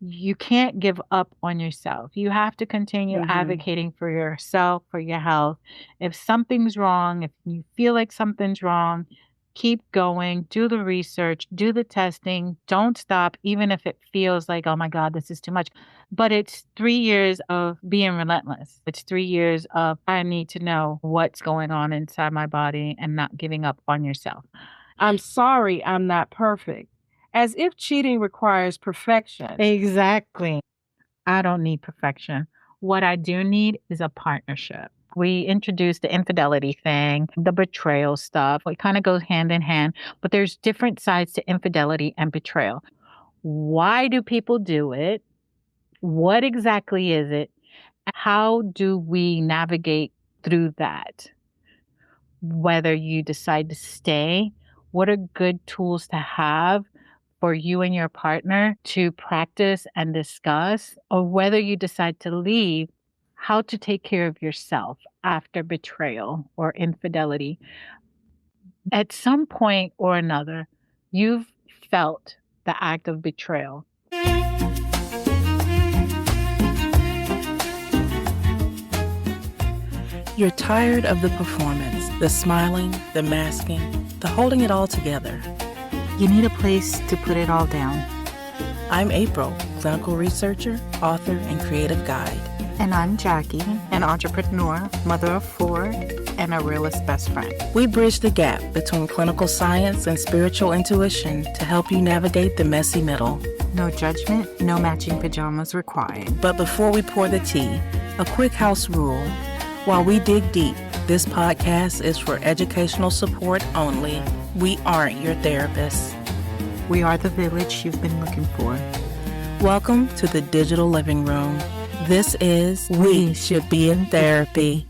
you can't give up on yourself. You have to continue advocating for yourself, for your health. If something's wrong, if you feel like something's wrong, keep going, do the research, do the testing, don't stop, even if it feels like, oh my God, this is too much. But it's 3 years of being relentless. It's 3 years of, I need to know what's going on inside my body and not giving up on yourself. I'm sorry, I'm not perfect. As if cheating requires perfection. Exactly. I don't need perfection. What I do need is a partnership. We introduced the infidelity thing, the betrayal stuff. It kind of goes hand in hand, but there's different sides to infidelity and betrayal. Why do people do it? What exactly is it? How do we navigate through that? Whether you decide to stay, what are good tools to have for you and your partner to practice and discuss, or whether you decide to leave, how to take care of yourself after betrayal or infidelity. At some point or another, you've felt the act of betrayal. You're tired of the performance, the smiling, the masking, the holding it all together. You need a place to put it all down. I'm April, clinical researcher, author, and creative guide. And I'm Jackie, an entrepreneur, mother of 4, and a realist best friend. We bridge the gap between clinical science and spiritual intuition to help you navigate the messy middle. No judgment, no matching pajamas required. But before we pour the tea, a quick house rule. While we dig deep, this podcast is for educational support only. We aren't your therapists. We are the village you've been looking for. Welcome to the digital living room. This is We Should Be in Therapy.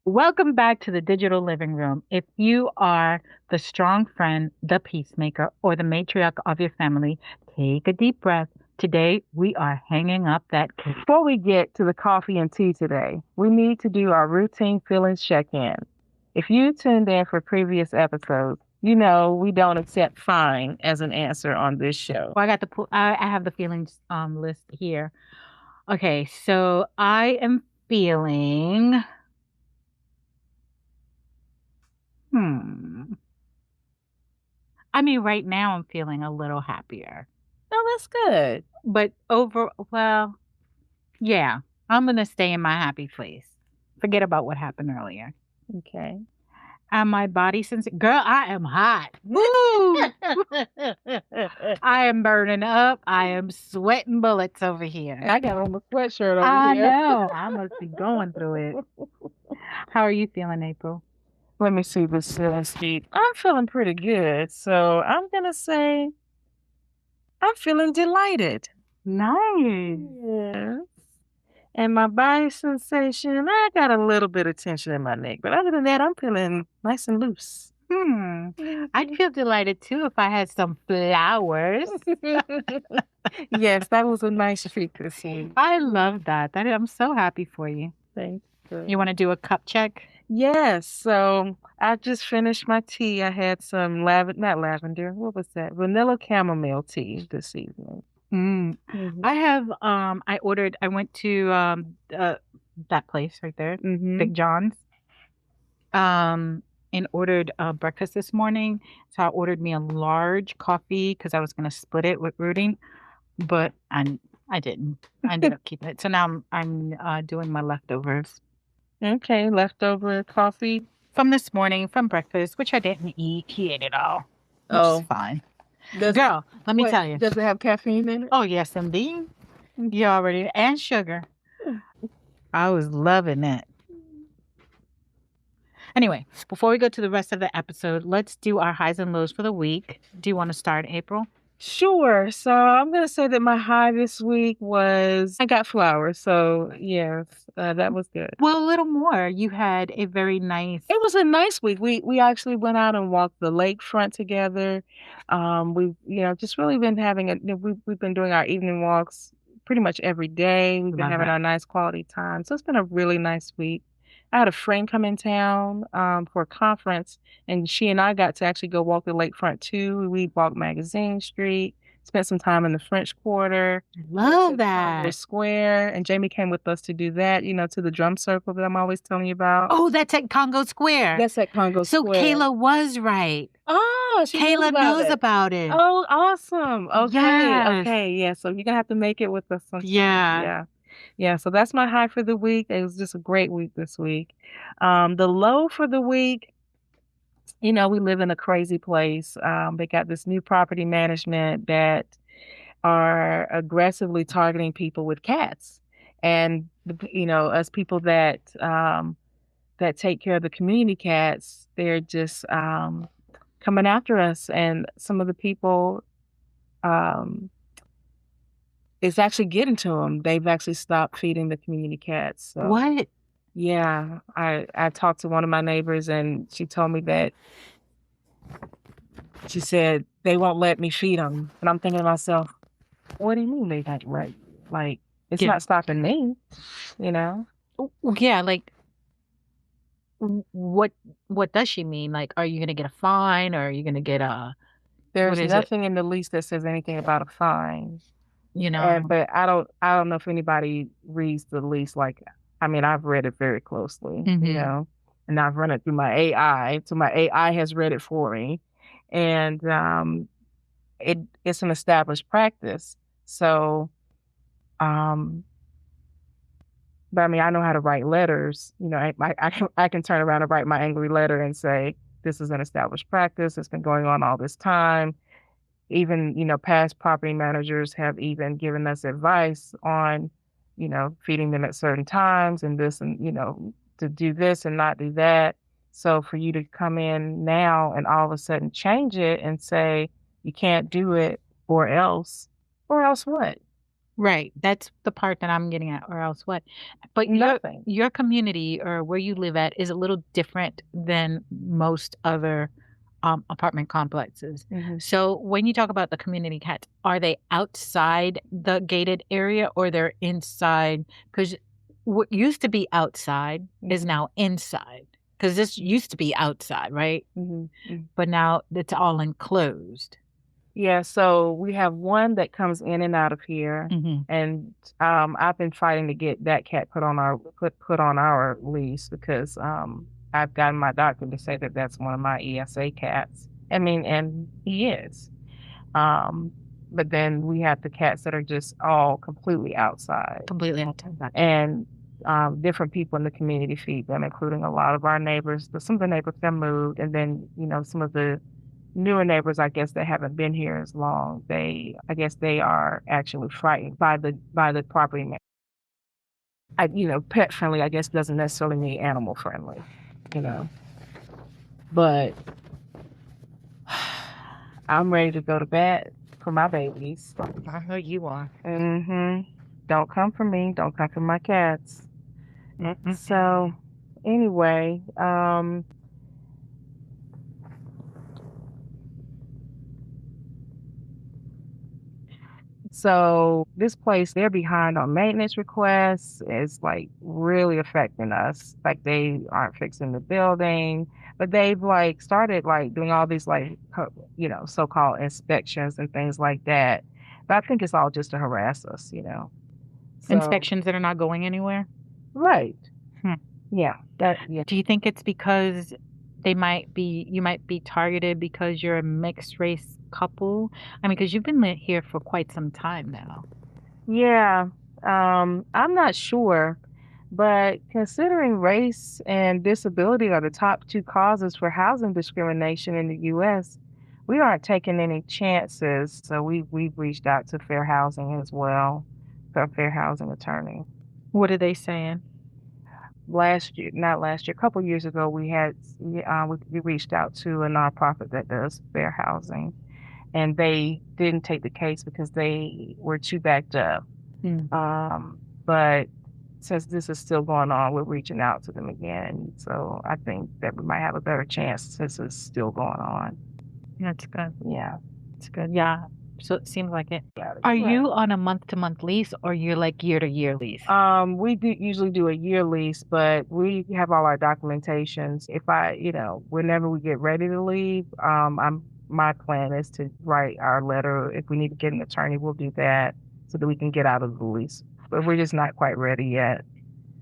Welcome back to the digital living room. If you are the strong friend, the peacemaker, or the matriarch of your family, take a deep breath. Today, we are hanging up that cake. Before we get to the coffee and tea today, we need to do our routine feelings check-in. If you tuned in for previous episodes, you know we don't accept fine as an answer on this show. Well, I have the feelings list here. Okay, so I am feeling. I mean, right now I'm feeling a little happier. Oh, that's good. But yeah, I'm going to stay in my happy place. Forget about what happened earlier. Okay. And my body girl, I am hot. Woo! I am burning up. I am sweating bullets over here. I got on the sweatshirt over here. I know. I must be going through it. How are you feeling, April? Let me see this sheet. I'm feeling pretty good. So I'm going to say I'm feeling delighted. Nice. Yes. And my body sensation, I got a little bit of tension in my neck. But other than that, I'm feeling nice and loose. I'd feel delighted too if I had some flowers. Yes, that was a nice treat to see. I love that. I'm so happy for you. Thank you. You want to do a cup check? Yes. So I just finished my tea. I had some not lavender. What was that? Vanilla chamomile tea this evening. I have I went to that place right there, Big John's, and ordered breakfast this morning. So I ordered me a large coffee because I was going to split it with Rudy, but I didn't. I ended up keeping it. So now I'm doing my leftovers. Okay, leftover coffee from this morning, from breakfast, which I didn't eat. He ate it all. Which is fine. Girl, let me tell you. Does it have caffeine in it? Oh, yes, indeed. You already, and sugar. I was loving it. Anyway, before we go to the rest of the episode, let's do our highs and lows for the week. Do you want to start, April? Sure. So I'm going to say that my high this week was I got flowers. So yes, that was good. Well, a little more. You had a very nice. It was a nice week. We actually went out and walked the lakefront together. We've just really been having we've been doing our evening walks pretty much every day. We've been having our nice quality time. So it's been a really nice week. I had a friend come in town for a conference, and she and I got to actually go walk the lakefront too. We walked Magazine Street. spent some time in the French Quarter. Went to Love the Congo that. Square, and Jamie came with us to do that, to the drum circle that I'm always telling you about. Oh, that's at Congo Square. That's at Congo So Square. Kayla was right. Oh, she knows Kayla about knows it. about it. Oh, awesome. Okay. Yes. Okay. Yeah. So you're gonna have to make it with us sometime. Yeah. Yeah. Yeah. So that's my high for the week. It was just a great week this week. The low for the week, we live in a crazy place. They got this new property management that are aggressively targeting people with cats. And us people that take care of the community cats, they're just coming after us. And some of the people, um, it's actually getting to them. They've actually stopped feeding the community cats. So, What? yeah, I talked to one of my neighbors, and she told me that she said they won't let me feed them. And I'm thinking to myself, what do you mean they got right? Like, it's Yeah. not stopping me, you know? Yeah, like what does she mean? Like, are you gonna get a fine or are you gonna get a There's what is it? nothing in the lease that says anything about a fine. You know? But I don't know if anybody reads the lease like, I mean, I've read it very closely, Mhm. and I've run it through my AI. So my AI has read it for me. And it's an established practice. So um but I mean, I know how to write letters. I can turn around and write my angry letter and say, this is an established practice. It's been going on all this time. Even, past property managers have even given us advice on, feeding them at certain times and this and, to do this and not do that. So for you to come in now and all of a sudden change it and say you can't do it or else what? Right. That's the part that I'm getting at, or else what? But Nothing. your community or where you live at is a little different than most other apartment complexes. Mhm. So when you talk about the community cats, are they outside the gated area or they're inside? Because what used to be outside is now inside. Because this used to be outside, right? Mhm. But now it's all enclosed. Yeah, so we have one that comes in and out of here, Hmm. and I've been fighting to get that cat put on our lease because I've gotten my doctor to say that that's one of my ESA cats. I mean, and he is. Um, but then we have the cats that are just all completely outside, Completely outside. Gotcha. and different people in the community feed them, including a lot of our neighbors. But some of the neighbors have moved, and then some of the newer neighbors, I guess, that haven't been here as long, I guess they are actually frightened by the property man. Pet friendly, I guess, doesn't necessarily mean animal friendly, you know. But I'm ready to go to bed for my babies. I know you are. Don't come for me. Don't come for my cats. So, anyway, so this place, they're behind on maintenance requests. It's like really affecting us. Like they aren't fixing the building, but they've like started like doing all these like so-called inspections and things like that. But I think it's all just to harass us. So Inspections that are not going anywhere? right, Hmm. yeah, yeah. Do you think it's because you might be targeted because you're a mixed race couple? I mean, because you've been here for quite some time now. Yeah, I'm not sure, but considering race and disability are the top two causes for housing discrimination in the U.S., we aren't taking any chances. So we've reached out to fair housing as well, for a fair housing attorney. What are they saying? Last year, not last year, a couple years ago, we reached out to a nonprofit that does fair housing, and they didn't take the case because they were too backed up. But since this is still going on, we're reaching out to them again. So I think that we might have a better chance since it's still going on. That's good. Yeah. It's good. Yeah. So it seems like it. Yeah. Are you on a month-to-month lease or you're like year-to-year lease? We do usually do a year lease, but we have all our documentations. If whenever we get ready to leave, my plan is to write our letter. If we need to get an attorney, we'll do that so that we can get out of the lease. But we're just not quite ready yet.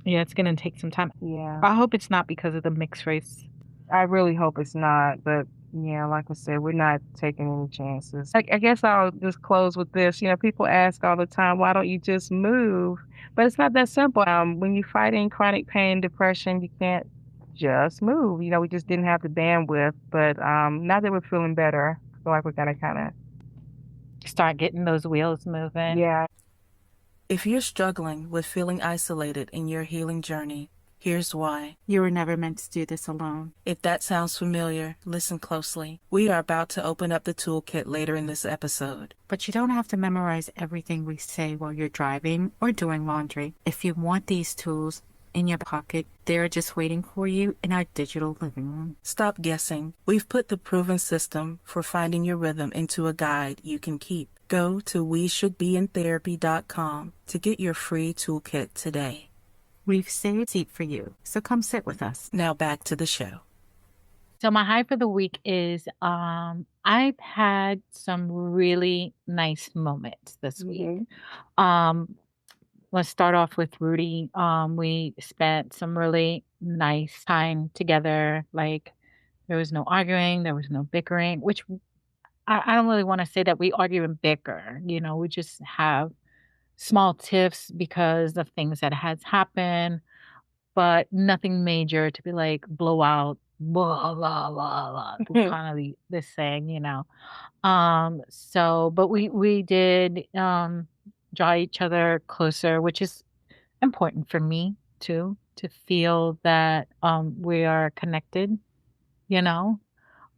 Yeah, it's gonna take some time. Yeah. I hope it's not because of the mixed race. I really hope it's not, but yeah, like I said, we're not taking any chances. I guess I'll just close with this. People ask all the time, why don't you just move? But it's not that simple. When you're fighting chronic pain, depression, you can't just move. We just didn't have the bandwidth. But now that we're feeling better, I feel like we're gonna kind of, Start getting those wheels moving. yeah. If you're struggling with feeling isolated in your healing journey, here's why. You were never meant to do this alone. If that sounds familiar, listen closely. We are about to open up the toolkit later in this episode. But you don't have to memorize everything we say while you're driving or doing laundry. If you want these tools in your pocket, they're just waiting for you in our digital living room. Stop guessing. We've put the proven system for finding your rhythm into a guide you can keep. Go to weshouldbeinTherapy.com to get your free toolkit today. We've saved a seat for you, so come sit with us. Now back to the show. So my high for the week is I've had some really nice moments this week. Let's start off with Rudy. We spent some really nice time together. Like there was no arguing, there was no bickering, which I don't really want to say that we argue and bicker. We just have small tiffs because of things that has happened, but nothing major to be like blowout, blah, blah, blah, blah, kind of this saying. But we did draw each other closer, which is important for me too, to feel that we are connected, you know.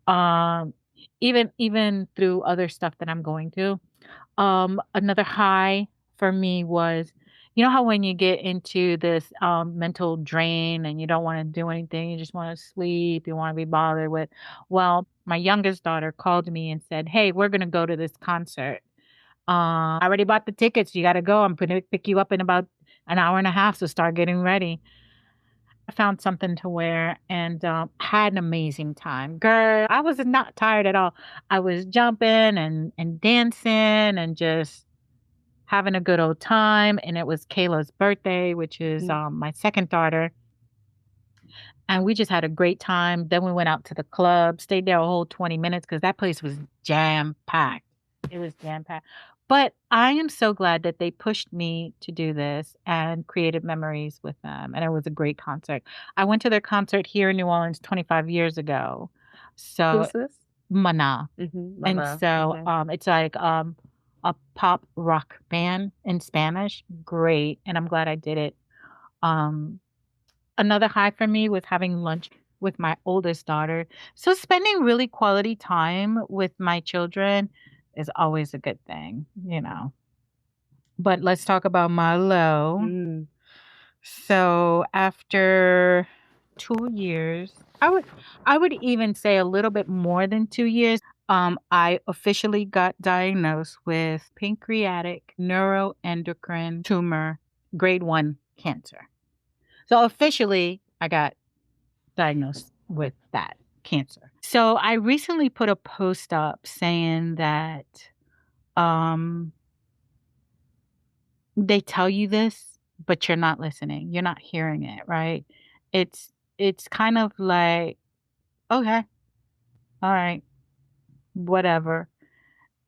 Um even through other stuff that I'm going through. Another high for me was, how when you get into this mental drain and you don't want to do anything, you just want to sleep, you want to be bothered with. Well, my youngest daughter called me and said, "Hey, we're gonna go to this concert. I already bought the tickets. You gotta go. I'm gonna pick you up in about an hour and a half, so start getting ready." I found something to wear and had an amazing time. Girl, I was not tired at all. I was jumping and dancing and just having a good old time. And it was Kayla's birthday, which is my second daughter. And we just had a great time. Then we went out to the club, stayed there a whole 20 minutes because that place was jam packed. It was jam packed. But I am so glad that they pushed me to do this and created memories with them. And it was a great concert. I went to their concert here in New Orleans 25 years ago. So Who's this? Mana. And so it's like a pop rock band in Spanish. Great. And I'm glad I did it. Another high for me was having lunch with my oldest daughter. So spending really quality time with my children is always a good thing. But let's talk about my low. So after 2 years, I would even say a little bit more than 2 years. I officially got diagnosed with pancreatic neuroendocrine tumor, grade 1 cancer. So officially, I got diagnosed with that cancer. So I recently put a post up saying that they tell you this, but you're not listening. You're not hearing it, right? It's kind of like, okay, all right, whatever.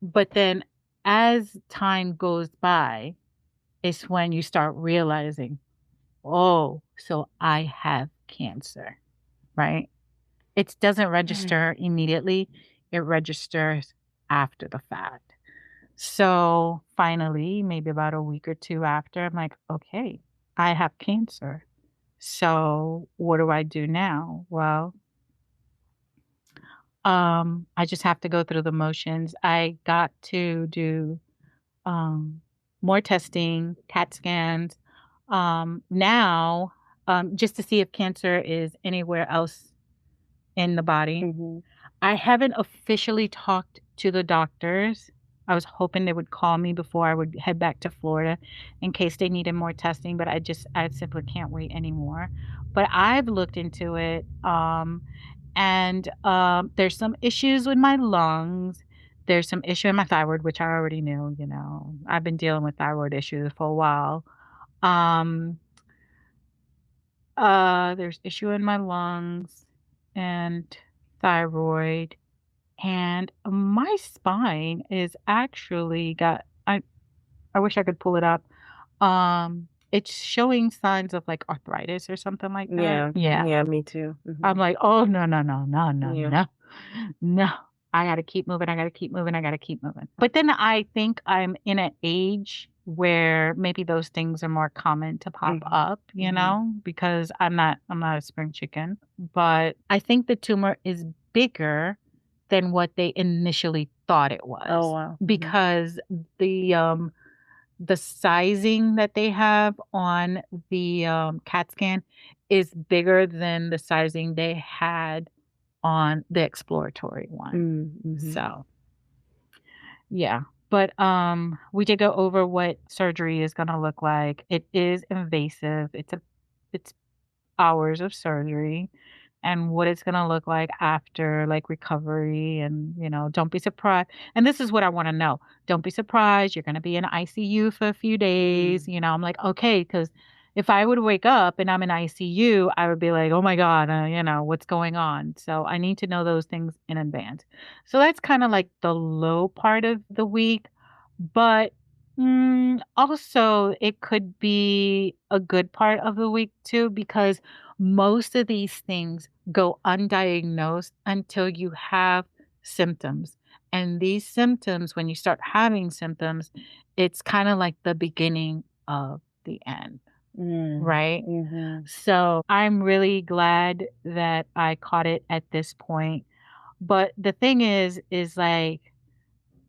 But then as time goes by, it's when you start realizing, oh, so I have cancer, right? It doesn't register immediately. It registers after the fact. So finally, maybe about a week or two after, I'm like, okay, I have cancer. So what do I do now? Well, I just have to go through the motions. I got to do more testing, CAT scans, now, just to see if cancer is anywhere else in the body. I haven't officially talked to the doctors. I was hoping they would call me before I would head back to Florida in case they needed more testing, but I simply can't wait anymore. But I've looked into it, And there's some issues with my lungs. There's some issue in my thyroid, which I already knew. I've been dealing with thyroid issues for a while. Um, there's issue in my lungs and thyroid, and my spine is actually got. I wish I could pull it up. It's showing signs of like arthritis or something like that. Yeah, me too. I'm like, oh no, no, no, no, no, Yeah. no, no. I gotta keep moving. I gotta keep moving. I gotta keep moving. But then I think I'm in an age where maybe those things are more common to pop up, because I'm not a spring chicken. But I think the tumor is bigger than what they initially thought it was. Oh, wow. Because the sizing that they have on the CAT scan is bigger than the sizing they had on the exploratory one. So, yeah. But we did go over what surgery is going to look like. It is invasive. It's hours of surgery, and what it's going to look like after, like, recovery. And don't be surprised, and this is what I want to know. Don't be surprised you're going to be in ICU for a few days. I'm like, okay, because if I would wake up and I'm in ICU, I would be like, oh my god, what's going on. So I need to know those things in advance. So that's kind of like the low part of the week. But also it could be a good part of the week too, because most of these things go undiagnosed until you have symptoms. And these symptoms, when you start having symptoms, it's kind of like the beginning of the end. Right? So I'm really glad that I caught it at this point. But the thing is like,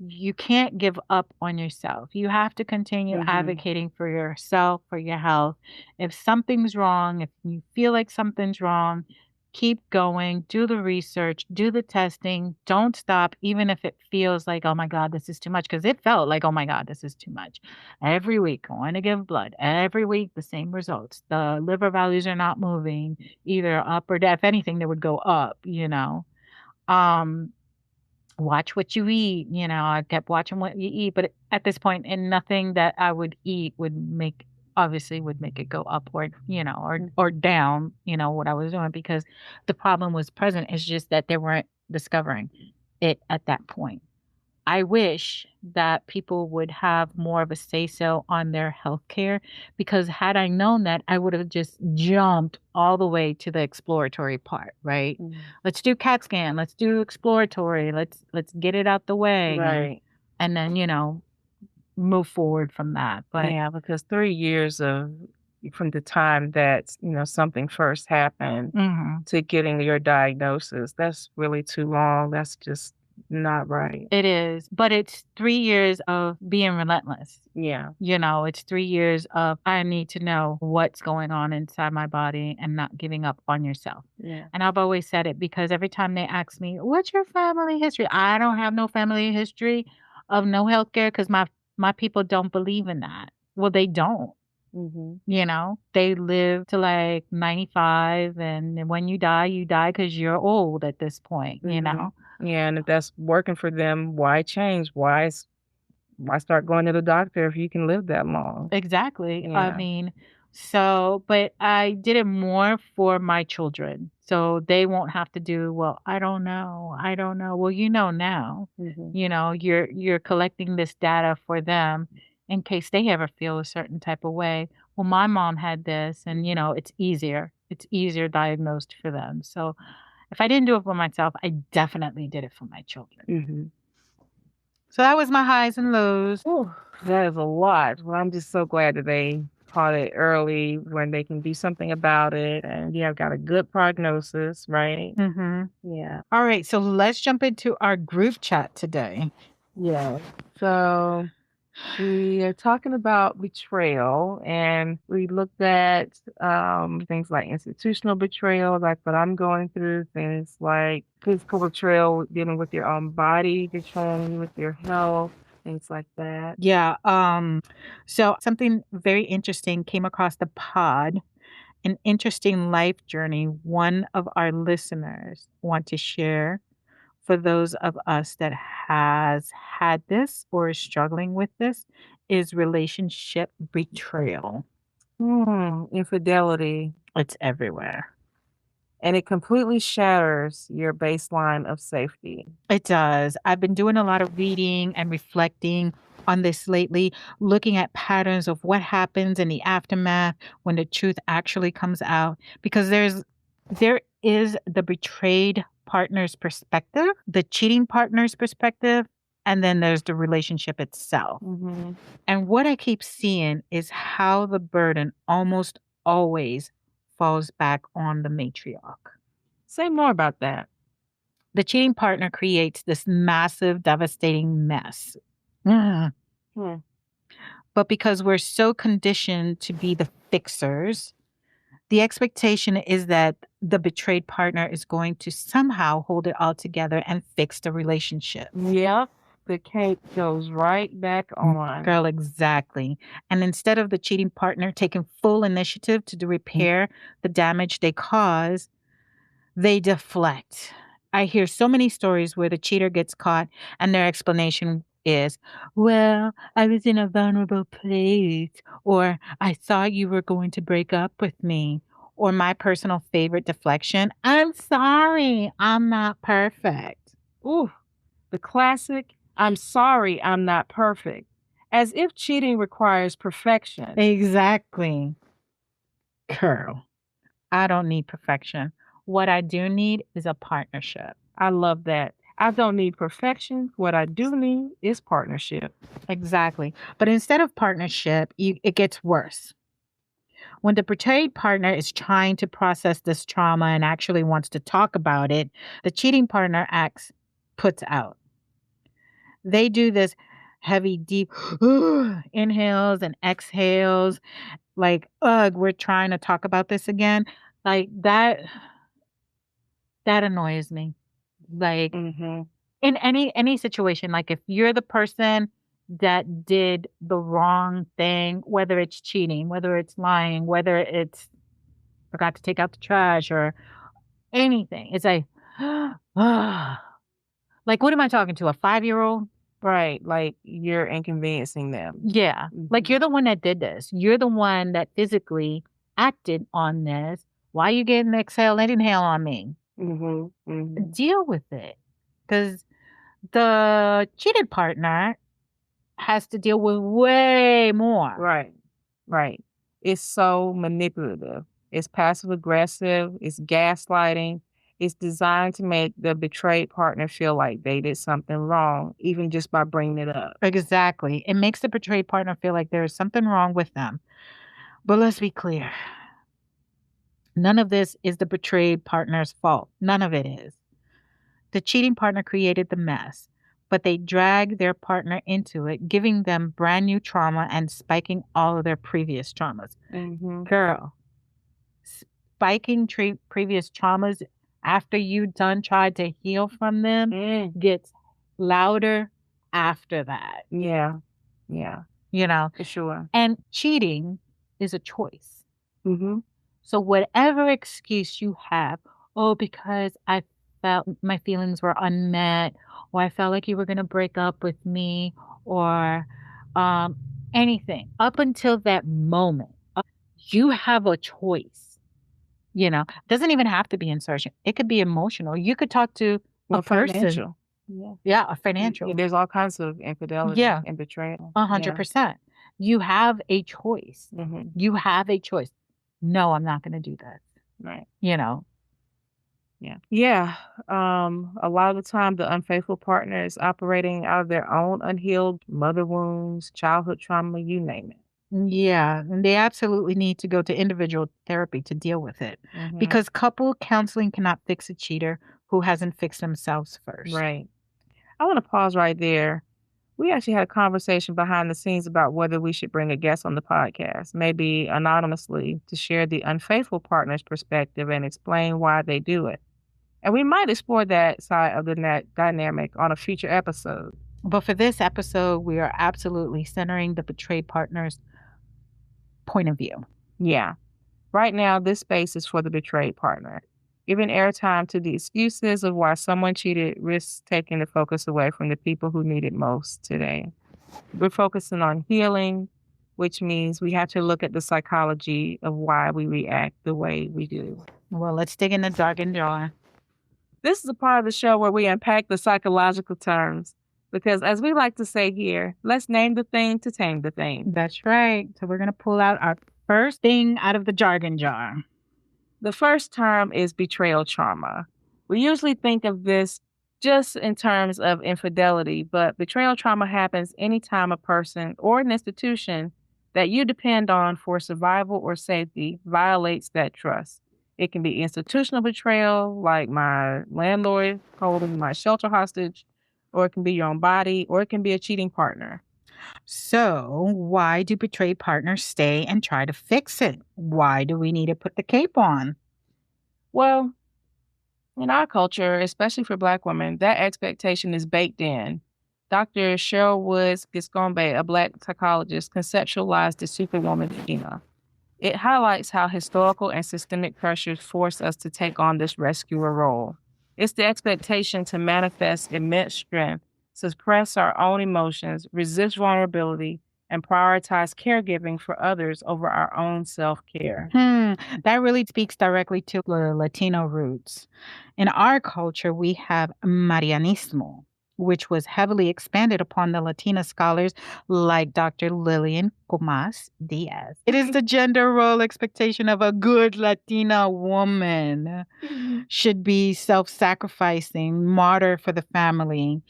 you can't give up on yourself. You have to continue advocating for yourself, for your health. If something's wrong, if you feel like something's wrong, keep going, do the research, do the testing. Don't stop, even if it feels like, oh my God, this is too much. Because it felt like, oh my God, this is too much. Every week, going to give blood. Every week, the same results. The liver values are not moving either up or down. If anything, they would go up, Watch what you eat. I kept watching what you eat, but at this point, and nothing that I would eat would make it go up or down, what I was doing, because the problem was present. It's just that they weren't discovering it at that point. I wish that people would have more of a say-so on their healthcare, because had I known that, I would have just jumped all the way to the exploratory part, right? Let's do CAT scan. Let's do exploratory. Let's get it out the way. Right. And then, move forward from that. But Yeah, because 3 years from the time that, something first happened to getting your diagnosis, that's really too long. That's just not right. it is. But it's 3 years of being relentless. Yeah. It's 3 years of, I need to know what's going on inside my body and not giving up on yourself. Yeah. And I've always said it, because every time they ask me, what's your family history? I don't have no family history of no healthcare, because my people don't believe in that. Well, they don't. They live to like 95, and when you die because you're old at this point, Yeah, and if that's working for them, why change? Why start going to the doctor if you can live that long? Exactly. Yeah. I mean, but I did it more for my children, so they won't have to do, well, I don't know. Well, now. You're collecting this data for them in case they ever feel a certain type of way. Well, my mom had this, and it's easier. It's easier diagnosed for them. So if I didn't do it for myself, I definitely did it for my children. So that was my highs and lows. Ooh, that is a lot. Well, I'm just so glad that they caught it early when they can do something about it, and you have got a good prognosis, right? Yeah. All right, so let's jump into our group chat today. Yeah. So we are talking about betrayal, and we looked at things like institutional betrayal, like what I'm going through, things like physical betrayal, dealing with your own body, betraying with your health, things like that. Yeah. So something very interesting came across the pod, an interesting life journey one of our listeners want to share for those of us that has had this or is struggling with this is relationship betrayal. Infidelity. It's everywhere. And it completely shatters your baseline of safety. It does. I've been doing a lot of reading and reflecting on this lately, looking at patterns of what happens in the aftermath when the truth actually comes out. Because there is the betrayed partner's perspective, the cheating partner's perspective, and then there's the relationship itself. Mm-hmm. And what I keep seeing is how the burden almost always falls back on the matriarch. Say more about that. The cheating partner creates this massive, devastating mess. But because we're so conditioned to be the fixers, the expectation is that the betrayed partner is going to somehow hold it all together and fix the relationship. Yeah, the cape goes right back on. Girl, exactly. And instead of the cheating partner taking full initiative to repair the damage they cause, they deflect. I hear so many stories where the cheater gets caught and their explanation is, well, I was in a vulnerable place, or I thought you were going to break up with me, or my personal favorite deflection, I'm sorry, I'm not perfect. Ooh, the classic, I'm sorry, I'm not perfect. As if cheating requires perfection. Exactly. Girl, I don't need perfection. What I do need is a partnership. I love that. I don't need perfection. What I do need is partnership. Exactly. But instead of partnership, it gets worse. When the betrayed partner is trying to process this trauma and actually wants to talk about it, the cheating partner puts out. They do this heavy, deep inhales and exhales, like, ugh, we're trying to talk about this again. Like that annoys me. Like in any situation, like if you're the person that did the wrong thing, whether it's cheating, whether it's lying, whether it's forgot to take out the trash or anything, it's like, like, what am I talking to? A 5-year-old? Right. Like you're inconveniencing them. Yeah. Like you're the one that did this. You're the one that physically acted on this. Why are you getting exhale and inhale on me? Deal with it. Because the cheated partner has to deal with way more. Right. Right. It's so manipulative. It's passive aggressive. It's gaslighting. It's designed to make the betrayed partner feel like they did something wrong, even just by bringing it up. Exactly. It makes the betrayed partner feel like there is something wrong with them. But let's be clear. None of this is the betrayed partner's fault. None of it is. The cheating partner created the mess, but they drag their partner into it, giving them brand new trauma and spiking all of their previous traumas. Girl, spiking previous traumas after you done tried to heal from them gets louder after that. Yeah. Yeah. You know? For sure. And cheating is a choice. So whatever excuse you have, because I felt my feelings were unmet, or I felt like you were going to break up with me, or anything, up until that moment, you have a choice. You know, doesn't even have to be in search. It could be emotional. You could talk to a person. Financial. Yeah, a financial. There's all kinds of infidelity and betrayal. 100%. You have a choice. You have a choice. No, I'm not going to do that. Right. You know? Yeah. Yeah. A lot of the time, the unfaithful partner is operating out of their own unhealed mother wounds, childhood trauma, you name it. Yeah. And they absolutely need to go to individual therapy to deal with it. Because couple counseling cannot fix a cheater who hasn't fixed themselves first. Right. I want to pause right there. We actually had a conversation behind the scenes about whether we should bring a guest on the podcast, maybe anonymously, to share the unfaithful partner's perspective and explain why they do it. And we might explore that side of the dynamic on a future episode. But for this episode, we are absolutely centering the betrayed partner's point of view. Yeah. Right now, this space is for the betrayed partner. Giving airtime to the excuses of why someone cheated risks taking the focus away from the people who need it most today. We're focusing on healing, which means we have to look at the psychology of why we react the way we do. Well, let's dig in the jargon jar. This is a part of the show where we unpack the psychological terms because, as we like to say here, let's name the thing to tame the thing. That's right. So we're going to pull out our first thing out of the jargon jar. The first term is betrayal trauma. We usually think of this just in terms of infidelity, but betrayal trauma happens anytime a person or an institution that you depend on for survival or safety violates that trust. It can be institutional betrayal, like my landlord holding my shelter hostage, or it can be your own body, or it can be a cheating partner. So, why do betrayed partners stay and try to fix it? Why do we need to put the cape on? Well, in our culture, especially for Black women, that expectation is baked in. Dr. Cheryl Woods Giscombe, a Black psychologist, conceptualized the Superwoman schema. It highlights how historical and systemic pressures force us to take on this rescuer role. It's the expectation to manifest immense strength, suppress our own emotions, resist vulnerability, and prioritize caregiving for others over our own self-care. That really speaks directly to the Latino roots. In our culture, we have Marianismo, which was heavily expanded upon the Latina scholars like Dr. Lillian Comas Diaz. It is the gender role expectation of a good Latina woman. Should be self-sacrificing, martyr for the family.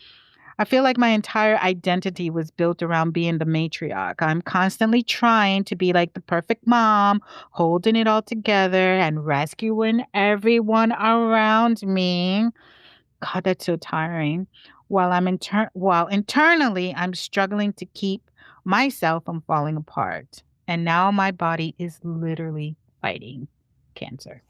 I feel like my entire identity was built around being the matriarch. I'm constantly trying to be like the perfect mom, holding it all together and rescuing everyone around me. God, that's so tiring. While internally I'm struggling to keep myself from falling apart. And now my body is literally fighting cancer.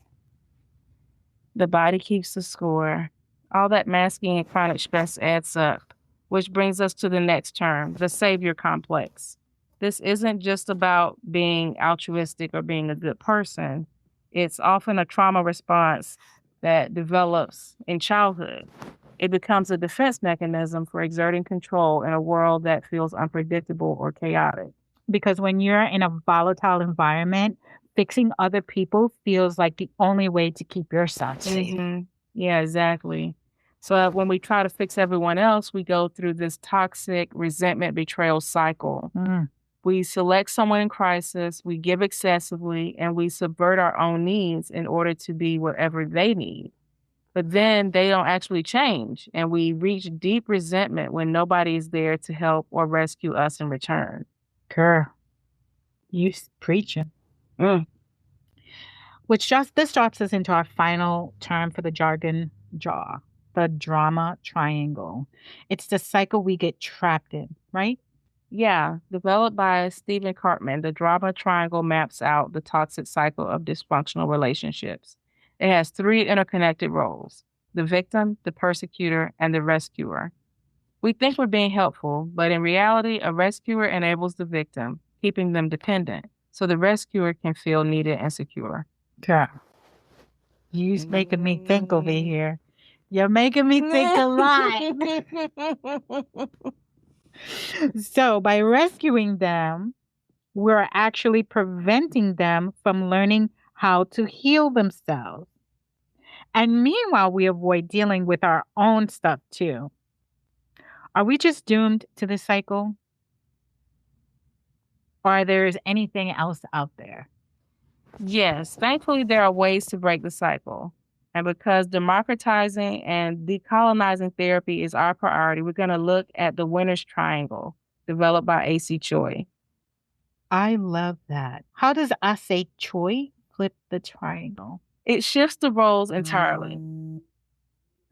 The body keeps the score. All that masking and chronic stress adds up, which brings us to the next term, the savior complex. This isn't just about being altruistic or being a good person. It's often a trauma response that develops in childhood. It becomes a defense mechanism for exerting control in a world that feels unpredictable or chaotic. Because when you're in a volatile environment, fixing other people feels like the only way to keep yourself safe. Mm-hmm. Yeah, exactly. So when we try to fix everyone else, we go through this toxic resentment betrayal cycle. We select someone in crisis, we give excessively, and we subvert our own needs in order to be whatever they need. But then they don't actually change, and we reach deep resentment when nobody is there to help or rescue us in return. Girl, you preaching. This drops us into our final term for the jargon jar, the drama triangle. It's the cycle we get trapped in, right? Yeah, developed by Stephen Cartman, the drama triangle maps out the toxic cycle of dysfunctional relationships. It has 3 interconnected roles: the victim, the persecutor, and the rescuer. We think we're being helpful, but in reality, a rescuer enables the victim, keeping them dependent, so the rescuer can feel needed and secure. Girl, you're making me think over here. You're making me think a lot. So by rescuing them, we're actually preventing them from learning how to heal themselves. And meanwhile, we avoid dealing with our own stuff too. Are we just doomed to this cycle? Or there's anything else out there? Yes, thankfully there are ways to break the cycle. And because democratizing and decolonizing therapy is our priority, we're going to look at the winner's triangle, developed by A.C. Choi. I love that. How does A.C. Choi flip the triangle? It shifts the roles entirely.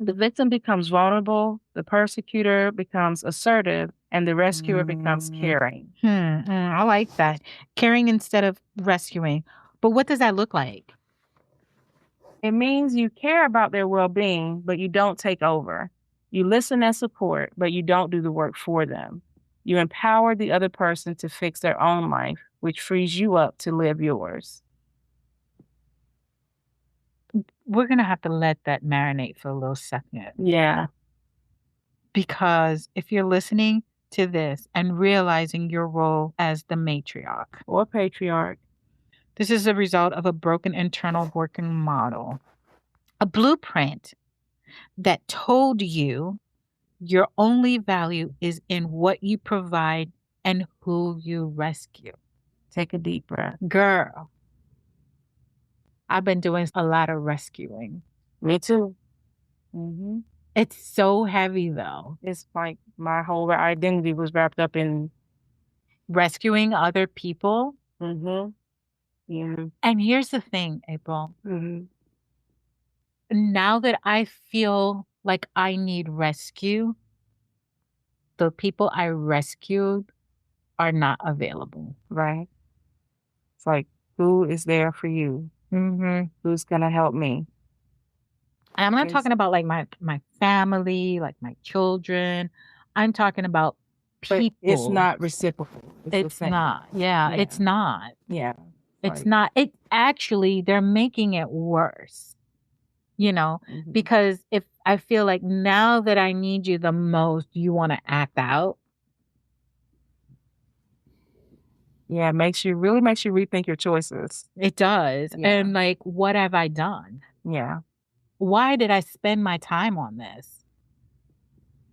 The victim becomes vulnerable, the persecutor becomes assertive, and the rescuer becomes caring. I like that. Caring instead of rescuing. But what does that look like? It means you care about their well-being, but you don't take over. You listen and support, but you don't do the work for them. You empower the other person to fix their own life, which frees you up to live yours. we're going to have to let that marinate for a little second. Yeah. Because if you're listening to this and realizing your role as the matriarch Or patriarch. this is a result of a broken internal working model, a blueprint that told you your only value is in what you provide and who you rescue. Take a deep breath. Girl, I've been doing a lot of rescuing. Me too. Mm-hmm. It's so heavy, though. It's like my whole identity was wrapped up in rescuing other people. Mm-hmm. Yeah. And here's the thing, April. Mm-hmm. Now that I feel like I need rescue, the people I rescued are not available. Right. It's like, who is there for you? Mm-hmm. Who's going to help me? And I'm not talking about like my family, like my children. I'm talking about people. But it's not reciprocal. It's not. Yeah, it's not. Yeah. It's not. It actually, they're making it worse. You know, because if I feel like now that I need you the most, you want to act out. Yeah, really makes you rethink your choices. It does. Yeah. And like, what have I done? Yeah. Why did I spend my time on this?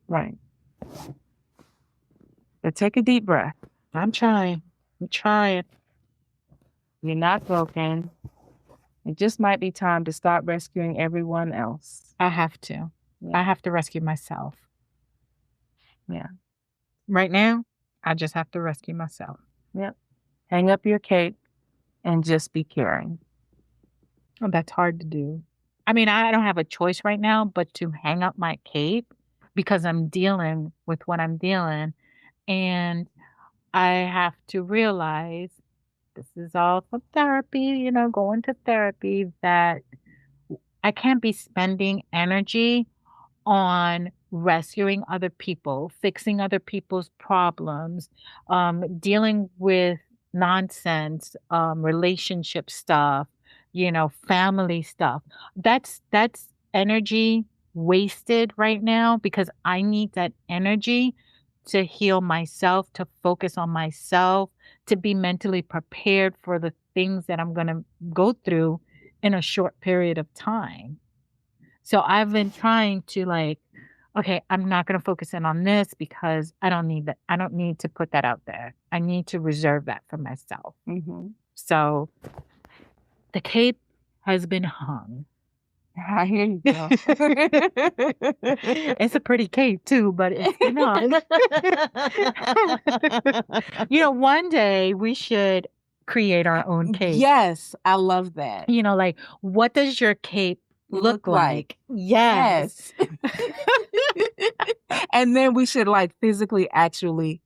Right. But take a deep breath. I'm trying. You're not broken. It just might be time to stop rescuing everyone else. I have to. Yeah. I have to rescue myself. Yeah. Right now, I just have to rescue myself. Yep. Hang up your cape and just be caring. Oh, that's hard to do. I mean, I don't have a choice right now but to hang up my cape because I'm dealing with what I'm dealing. And I have to realize this is all for therapy, going to therapy, that I can't be spending energy on rescuing other people, fixing other people's problems, dealing with nonsense, relationship stuff, family stuff. That's energy wasted right now because I need that energy to heal myself, to focus on myself, to be mentally prepared for the things that I'm going to go through in a short period of time. So I've been trying to okay, I'm not going to focus in on this because I don't need that. I don't need to put that out there. I need to reserve that for myself. Mm-hmm. So the cape has been hung. I hear you, girl. It's a pretty cape too, but it's been hung. One day we should create our own cape. Yes, I love that. What does your cape look like? Yes. And then we should physically actually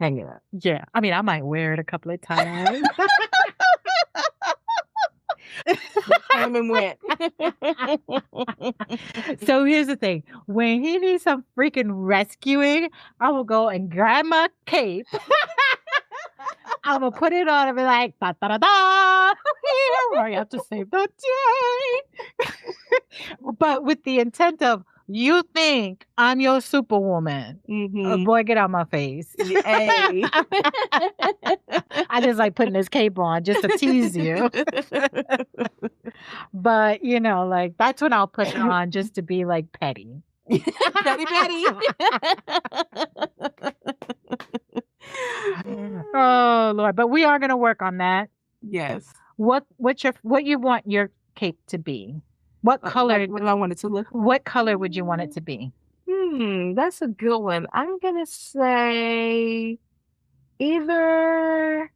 hang it up. Yeah. I mean, I might wear it a couple of times. Came and went. So here's the thing. When he needs some freaking rescuing, I will go and grab my cape. I will put it on and be like, da da da da. Here, you have to save the day. But with the intent of, you think I'm your Superwoman. Mm-hmm. Boy, get out my face. Hey. I just like putting this cape on just to tease you. But, that's when I'll put it on just to be petty. Petty. Oh, Lord. But we are going to work on that. Yes. What you want your cape to be? What color? What do I want it to look like? What color would you want it to be? That's a good one. I'm going to say either...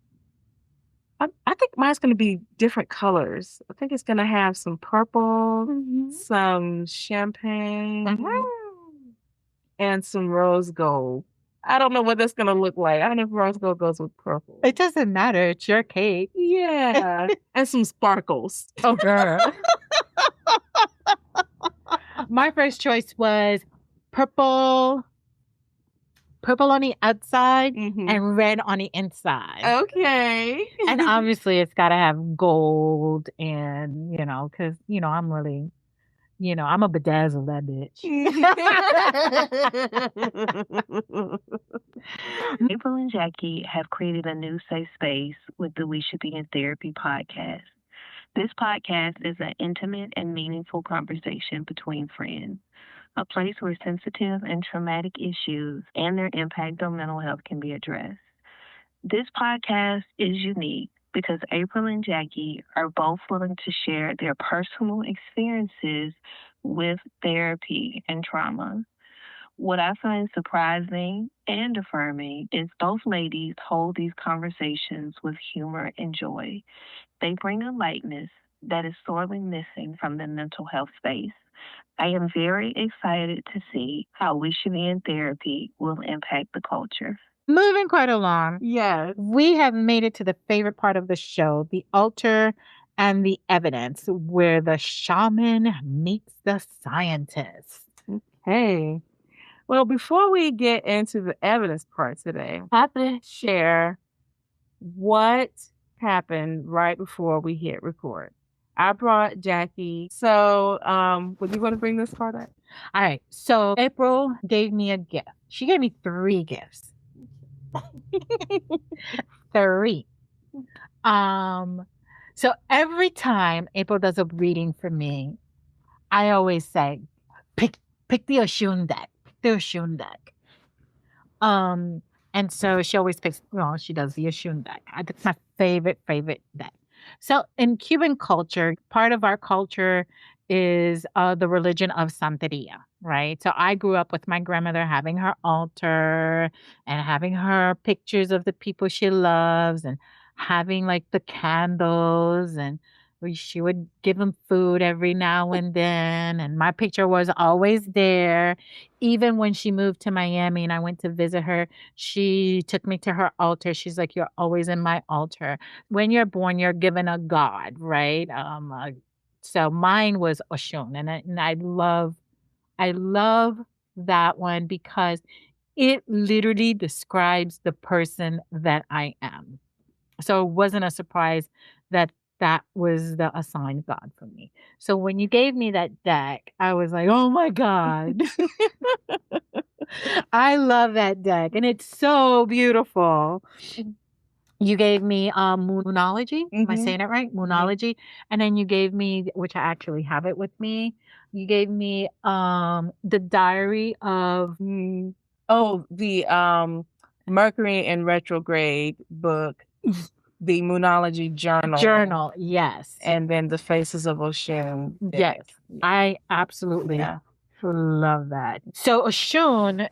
I think mine's going to be different colors. I think it's going to have some purple, some champagne, and some rose gold. I don't know what that's going to look like. I don't know if rose gold goes with purple. It doesn't matter. It's your cape. Yeah. And some sparkles. Oh, girl. My first choice was purple purple on the outside Mhm. and red on the inside. Okay. And obviously it's got to have gold and, because, I'm really, I'm a bedazzle that bitch. April and Jackie have created a new safe space with the We Should Be in Therapy podcast. This podcast is an intimate and meaningful conversation between friends, a place where sensitive and traumatic issues and their impact on mental health can be addressed. This podcast is unique because April and Jackie are both willing to share their personal experiences with therapy and trauma. What I find surprising and affirming is both ladies hold these conversations with humor and joy. They bring a lightness that is sorely missing from the mental health space. I am very excited to see how We Should Be in Therapy will impact the culture. Moving quite along. Yes. We have made it to the favorite part of the show, the altar and the evidence, where the shaman meets the scientist. Hey. Well, before we get into the evidence part today, I have to share what happened right before we hit record. I brought Jackie. So, would you want to bring this part up? All right. So April gave me a gift. She gave me 3 gifts. 3. So every time April does a reading for me, I always say, pick the Oshun deck. Pick the Oshun deck. And so she always picks, she does the Oshun deck. That's my favorite deck. So in Cuban culture, part of our culture is the religion of Santeria, right? So I grew up with my grandmother having her altar and having her pictures of the people she loves and having like the candles, and she would give them food every now and then. And my picture was always there. Even when she moved to Miami and I went to visit her, she took me to her altar. She's like, "You're always in my altar." When you're born, you're given a god, right? So mine was Oshun, and I love that one because it literally describes the person that I am. So it wasn't a surprise that that was the assigned God for me. So when you gave me that deck, I was like, oh my God. I love that deck. And it's so beautiful. You gave me Moonology. Am I saying it right? Moonology. And then you gave me, which I actually have it with me. You gave me the diary of the Mercury in retrograde book, the Moonology journal, yes. and then the Faces of Oshun. Yes. I absolutely love that. So Oshun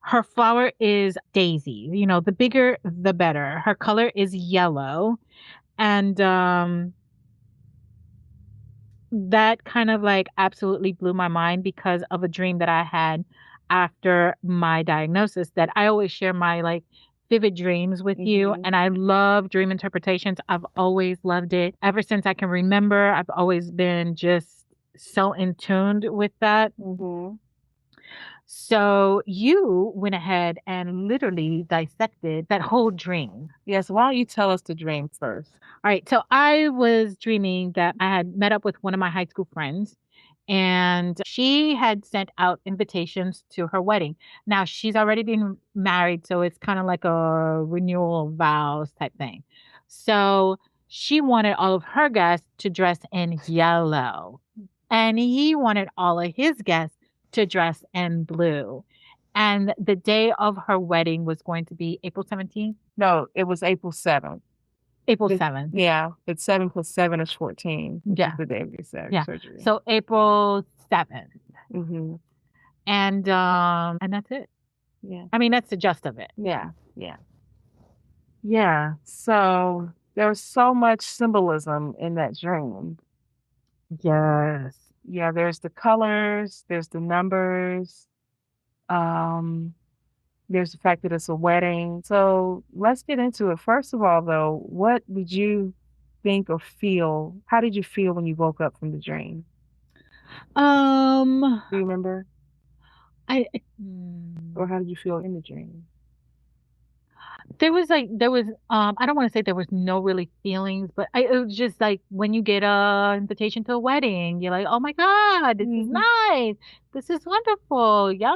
her flower is daisy. The bigger the better. Her color is yellow, and that kind of like absolutely blew my mind because of a dream that I had after my diagnosis, that I always share my like vivid dreams with you. And I love dream interpretations. I've always loved it. Ever since I can remember, I've always been just so in tuned with that. So you went ahead and literally dissected that whole dream. Yes. Why don't you tell us the dream first? All right. So I was dreaming that I had met up with one of my high school friends, and she had sent out invitations to her wedding. Now she's already been married, so it's kind of like a renewal of vows type thing. So she wanted all of her guests to dress in yellow, and he wanted all of his guests to dress in blue. And the day of her wedding was going to be April 17th. No, it was April 7th. April 7th. Yeah, it's 7 plus 7 is 14. Yeah. The day of your surgery. So April 7th. And that's it. Yeah. I mean, that's the gist of it. Yeah. So there was so much symbolism in that dream. Yes. Yeah, there's the colors, there's the numbers, there's the fact that it's a wedding. So let's get into it. First of all, though, what did you think or feel? How did you feel when you woke up from the dream? Do you remember? I Or how did you feel in the dream? there was I don't want to say there was no really feelings, but it was just like when you get a invitation to a wedding, you're like, oh my God, this is Mhm. nice, this is wonderful, yo,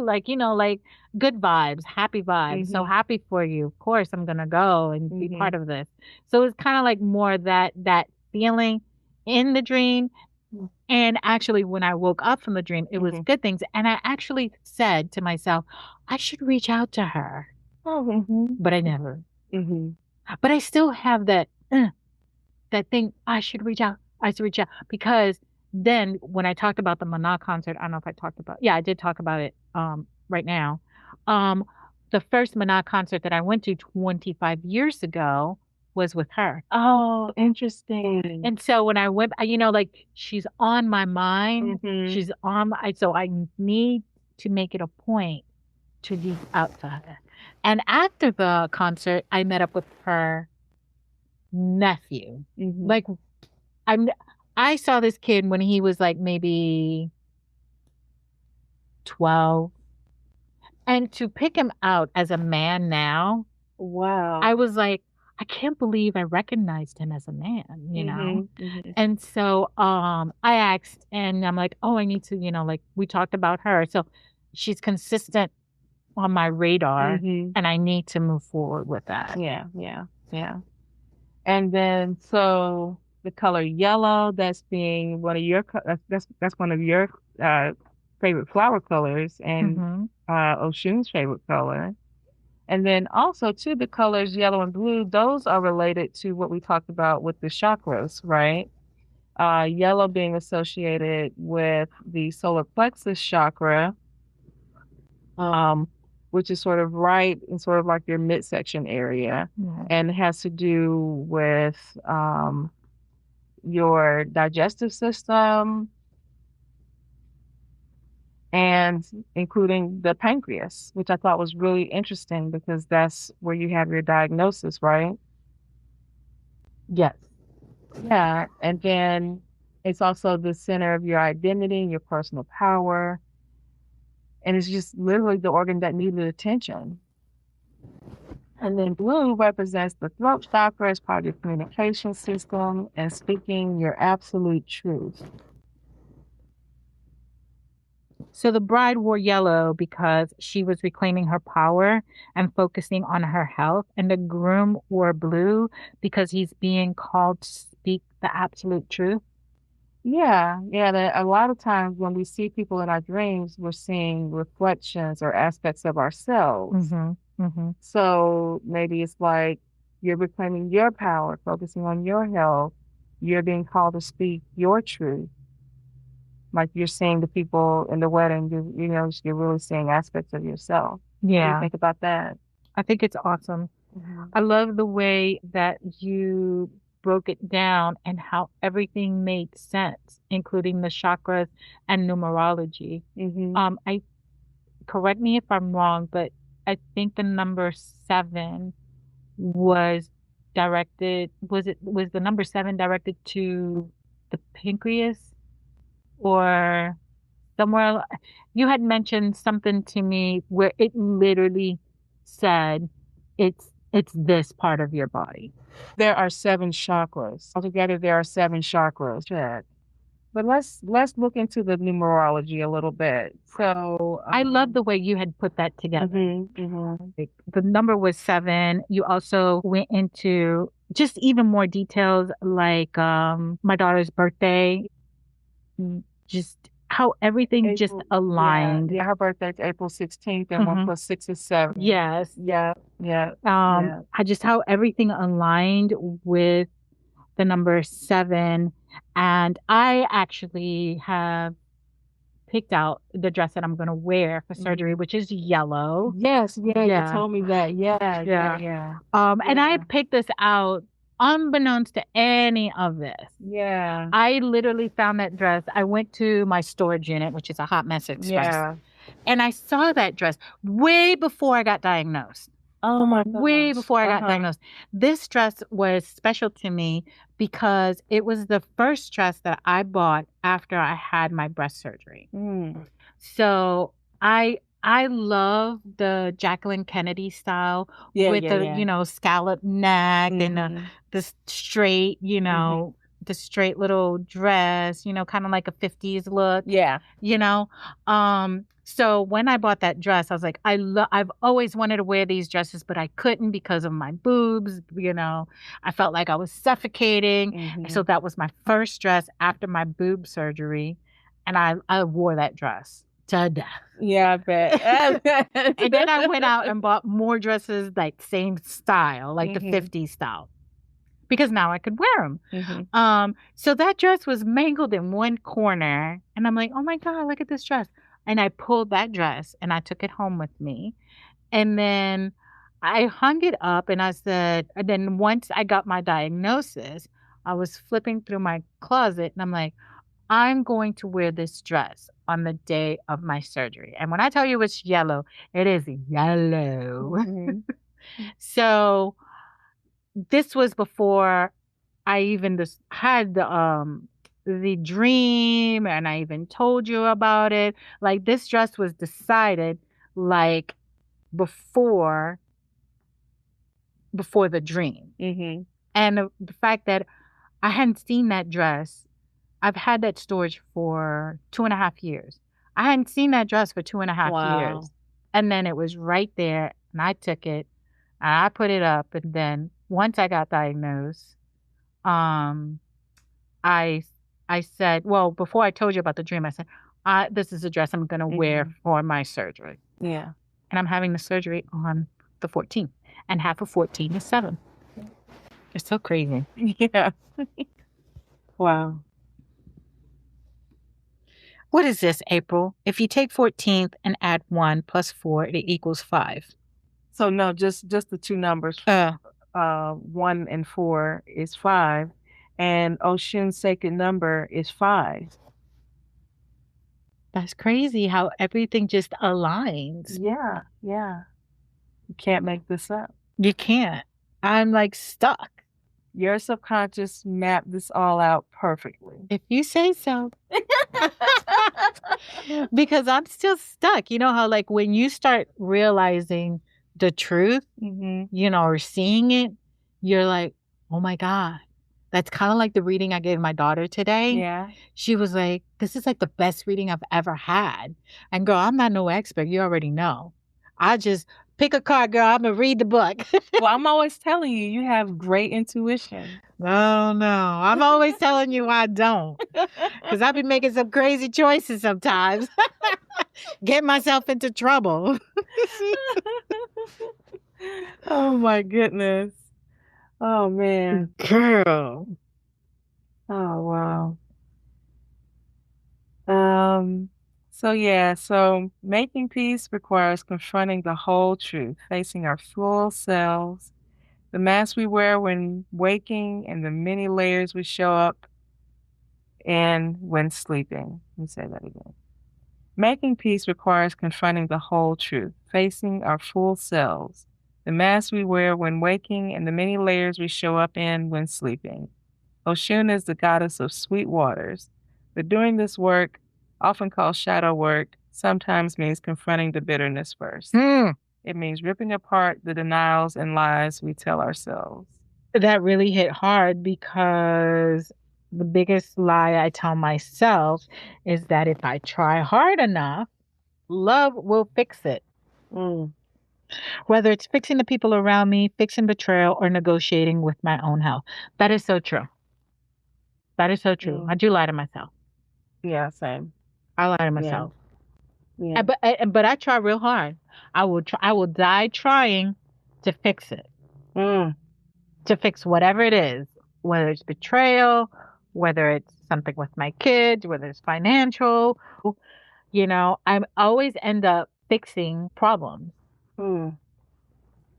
like like good vibes, happy vibes, so Mhm. happy for you. Of course, I'm gonna go and be part Mhm. of this. So it's kind of like more that feeling in the dream. And actually, when I woke up from the dream, it was Mhm. good things. And I actually said to myself, I should reach out to her, Oh. Mhm. but I never. Mhm. But I still have that thing. I should reach out. I should reach out because then when I talked about the Mana concert, I don't know if I talked about. Yeah, I did talk about it. Right now, um, the first Mana concert that I went to 25 years ago was with her. Oh, interesting. And so when I went, like she's on my mind. Mhm. She's on my, so I need to make it a point to reach out to her. And after the concert, I met up with her nephew. Mhm. Like I'm I saw this kid when he was like maybe 12. And to pick him out as a man now, Wow. I was like, I can't believe I recognized him as a man. Mhm. Mhm. And so I asked and I'm like, oh, I need to, like we talked about her. So she's consistent on my radar Mhm. and I need to move forward with that. Yeah, yeah, yeah. And then so the color yellow, that's being one of your that's one of your uh favorite flower colors, and Hmm. Oshun's favorite color. And then also too, the colors yellow and blue, those are related to what we talked about with the chakras, right? Yellow being associated with the solar plexus chakra, um, which is sort of right in sort of like your midsection area, and has to do with your digestive system and including the pancreas, which I thought was really interesting because that's where you have your diagnosis, right? Yes. Yeah. And then it's also the center of your identity, your personal power. And it's just literally the organ that needed attention. And then blue represents the throat chakra as part of your communication system and speaking your absolute truth. So the bride wore yellow because she was reclaiming her power and focusing on her health. And the groom wore blue because he's being called to speak the absolute truth. Yeah, yeah. A lot of times when we see people in our dreams, we're seeing reflections or aspects of ourselves. Mm-hmm. Mm-hmm. So maybe it's like you're reclaiming your power, focusing on your health. You're being called to speak your truth. Like you're seeing the people in the wedding, you're really seeing aspects of yourself. What do you Yeah, think about that? I think it's awesome. Mhm. I love the way that you broke it down and how everything made sense, including the chakras and numerology. Mhm. I correct me if I'm wrong, but I think the number 7 was was the number 7 directed to the pancreas or somewhere you had mentioned something to me where it literally said it's this part of your body. There are 7 chakras. Altogether, there are 7 chakras. Check. But let's look into the numerology a little bit. So, I love the way you had put that together. mhm. Like, the number was 7. You also went into just even more details like my daughter's birthday, just how everything just April, aligned. yeah, her birthday's April 16th, and 1 Mhm. plus 6 is 7. Yes. Yeah, yeah, yeah. Just how everything aligned with the number 7. And I actually have picked out the dress that I'm going to wear for surgery, which is yellow. Yes, yeah, you Yeah. told me that. Yeah, Yeah. yeah. And I Yeah. picked this out unbeknownst to any of this. Yeah, I literally found that dress. I went to my storage unit, which is a Hot Mess Express, yeah. and I saw that dress way before I got diagnosed. Oh my Way gosh. before I got diagnosed. This dress was special to me because it was the first dress that I bought after I had my breast surgery. Mm. So I love the Jacqueline Kennedy style Yeah, with yeah, the, yeah. scallop neck and Mhm. the straight, Mhm. the straight little dress, kind of like a 50s look, Yeah. you know. So when I bought that dress, I was like, I've always wanted to wear these dresses, but I couldn't because of my boobs. I felt like I was suffocating. So Mhm. that was my first dress after my boob surgery, and I wore that dress to death. Yeah, I bet. And then I went out and bought more dresses like same style, like the Mhm. 50s style, because now I could wear them. Mhm. So that dress was mangled in one corner, and I'm like, oh my God, look at this dress. And I pulled that dress and I took it home with me. And then I hung it up and I said, and then once I got my diagnosis, I was flipping through my closet and I'm like, I'm going to wear this dress on the day of my surgery. And when I tell you it's yellow, it is yellow. Mhm. So this was before I even just had the dream and I even told you about it. Like this dress was decided like before before the dream. Mhm. And the fact that I hadn't seen that dress, I've had that storage for 2.5 years. I hadn't seen that dress for 2.5 years. Wow. And then it was right there, and I took it and I put it up. And then once I got diagnosed, um, I I said, well, before I told you about the dream, I said, this is a dress I'm gonna wear for my surgery. Yeah. And I'm having the surgery on the 14th. And half of 14 is 7. It's so crazy. Yeah. Wow. What is this, April? If you take 14th and add 1 plus 4, it equals 5. So no, just the two numbers. 1 and 4 is 5, and Oshun's sacred number is 5. That's crazy how everything just aligns. Yeah, yeah. You can't make this up. You can't. I'm like stuck. Your subconscious mapped this all out perfectly. If you say so. Because I'm still stuck. You know how like when you start realizing the truth, or seeing it, you're like, oh my God. That's kind of like the reading I gave my daughter today. Yeah. She was like, this is like the best reading I've ever had. And girl, I'm not no expert. You already know. I just pick a card, girl. I'm going to read the book. Well, I'm always telling you, you have great intuition. Oh, no. I'm always telling you I don't. Because I've been making some crazy choices sometimes. Get myself into trouble. Oh, my goodness. Oh, man. Girl. Oh, wow. So making peace requires confronting the whole truth, facing our full selves, the mask we wear when waking, and the many layers we show up in when sleeping. Let me say that again. Making peace requires confronting the whole truth, facing our full selves, the mask we wear when waking, and the many layers we show up in when sleeping. Oshun is the goddess of sweet waters, but doing this work, often called shadow work, sometimes means confronting the bitterness first. It means ripping apart the denials and lies we tell ourselves. That really hit hard because the biggest lie I tell myself is that if I try hard enough, love will fix it. Whether it's fixing the people around me, fixing betrayal, or negotiating with my own health. That is so true. That is so true. I do lie to myself. Yeah, same. I lie to myself. Yeah. But I try real hard. I will die trying to fix it. To fix whatever it is, whether it's betrayal, whether it's something with my kids, whether it's financial. I always end up fixing problems. And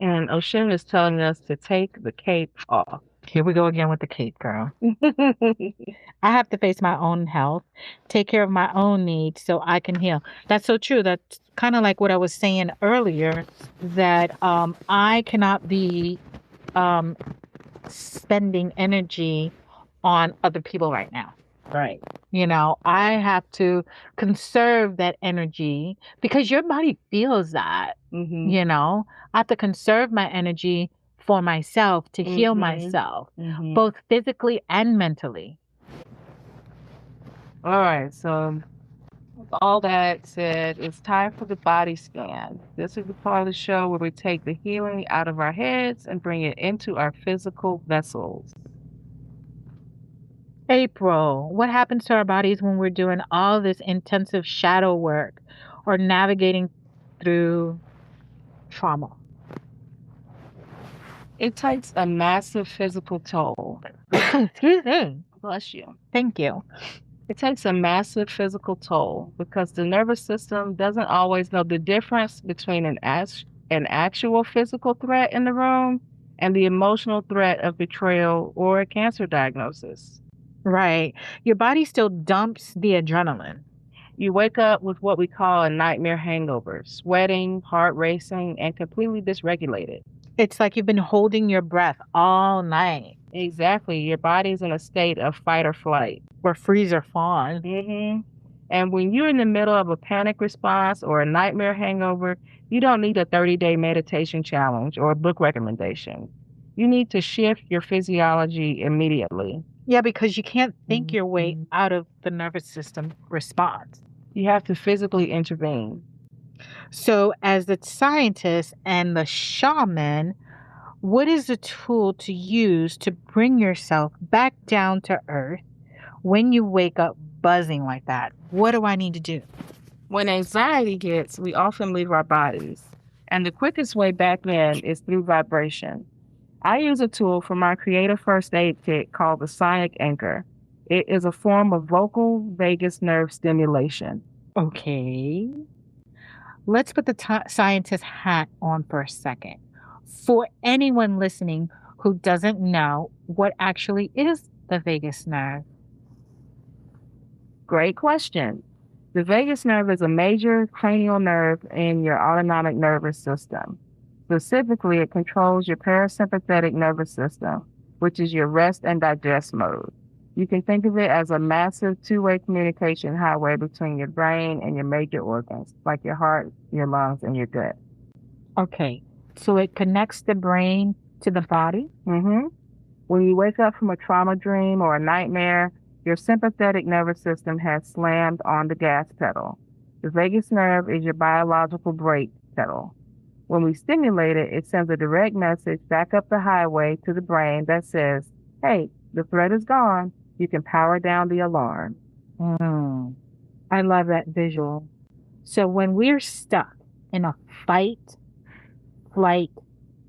Oshun is telling us to take the cape off. Here we go again with the cape, girl. I have to face my own health, take care of my own needs so I can heal. That's so true. That's kind of like what I was saying earlier, that I cannot be spending energy on other people right now. Right. I have to conserve that energy because your body feels that. Mm-hmm. I have to conserve my energy for myself to heal myself, both physically and mentally. All right. So with all that said, it's time for the body scan. This is the part of the show where we take the healing out of our heads and bring it into our physical vessels. April, what happens to our bodies when we're doing all this intensive shadow work or navigating through trauma? It takes a massive physical toll. Excuse me. Bless you. Thank you. It takes a massive physical toll because the nervous system doesn't always know the difference between an actual physical threat in the room and the emotional threat of betrayal or a cancer diagnosis. Right. Your body still dumps the adrenaline. You wake up with what we call a nightmare hangover, sweating, heart racing, and completely dysregulated. It's like you've been holding your breath all night. Exactly. Your body's in a state of fight or flight. Or freeze or fawn. Mm-hmm. And when you're in the middle of a panic response or a nightmare hangover, you don't need a 30-day meditation challenge or a book recommendation. You need to shift your physiology immediately. Yeah, because you can't think your way out of the nervous system response. You have to physically intervene. So, as the scientist and the shaman, what is the tool to use to bring yourself back down to earth when you wake up buzzing like that? What do I need to do? When anxiety hits, we often leave our bodies. And the quickest way back then is through vibration. I use a tool from my creative first aid kit called the Sonic Anchor. It is a form of vocal vagus nerve stimulation. Okay. Let's put the scientist hat on for a second. For anyone listening who doesn't know what actually is the vagus nerve. Great question. The vagus nerve is a major cranial nerve in your autonomic nervous system. Specifically, it controls your parasympathetic nervous system, which is your rest and digest mode. You can think of it as a massive two-way communication highway between your brain and your major organs, like your heart, your lungs, and your gut. Okay, so it connects the brain to the body? Mm-hmm. When you wake up from a trauma dream or a nightmare, your sympathetic nervous system has slammed on the gas pedal. The vagus nerve is your biological brake pedal. When we stimulate it, it sends a direct message back up the highway to the brain that says, hey, the threat is gone. You can power down the alarm. I love that visual. So when we're stuck in a fight, flight,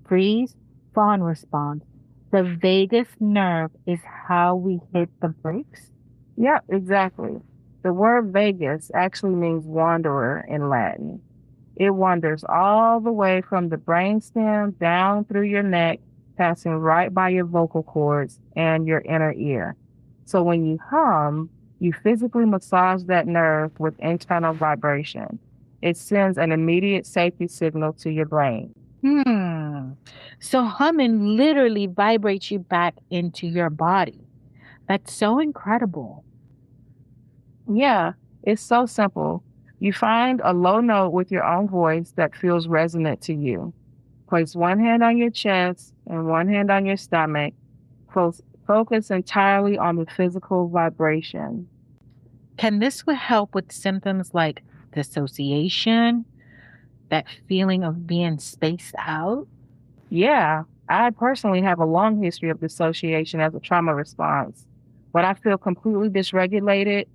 freeze, fawn response, the vagus nerve is how we hit the brakes? Yep, exactly. The word vagus actually means wanderer in Latin. It wanders all the way from the brainstem down through your neck, passing right by your vocal cords and your inner ear. So when you hum, you physically massage that nerve with internal vibration. It sends an immediate safety signal to your brain. So humming literally vibrates you back into your body. That's so incredible. Yeah, it's so simple. You find a low note with your own voice that feels resonant to you. Place one hand on your chest and one hand on your stomach. Focus entirely on the physical vibration. Can this help with symptoms like dissociation, that feeling of being spaced out? Yeah, I personally have a long history of dissociation as a trauma response. When I feel completely dysregulated,